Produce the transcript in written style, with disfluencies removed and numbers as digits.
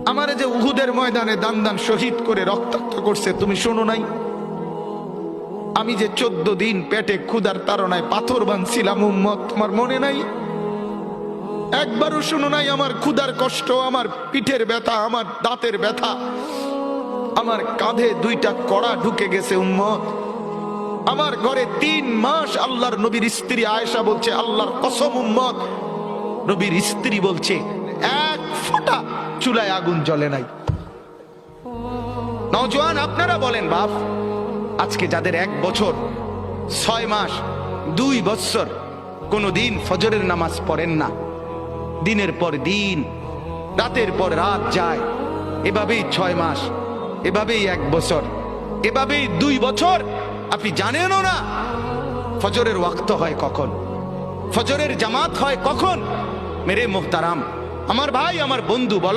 আমারে যে উহুদের ময়দানে দান দান শহীদ করে রক্তাক্ত করছে, তুমি শোনো নাই? আমি যে 14 দিন পেটে ক্ষুধার তাড়নায় পাথর বাঁধছিলাম উম্মত, তোমার মনে নাই? একবারও শুনো নাই আমার ক্ষুধার কষ্ট, আমার পিঠের ব্যথা, আমার দাঁতের ব্যথা, আমার কাঁধে 2টা কড়া ঢুকে গেছে উম্মত। আমার ঘরে 3 মাস আল্লাহর নবীর স্ত্রী আয়েশা বলছে, আল্লাহর কসম উম্মত, নবীর স্ত্রী বলছে এক ফোঁটা চুলায় আগুন জ্বলে নাই। নওজোয়ান আপনারা বলেন বাপ, আজকে যাদের 1 বছর 6 মাস 2 বছর কোনদিন ফজরের নামাজ পড়েন না, দিনের পর দিন রাতের পর রাত যায়, এভাবেই 6 মাস, এভাবেই 1 বছর, এভাবেই 2 বছর, আপনি জানেনও না ফজরের ওয়াক্ত হয় কখন, ফজরের জামাত হয় কখন। মেরে মোহতারাম, আমার ভাই, আমার বন্ধু, বলো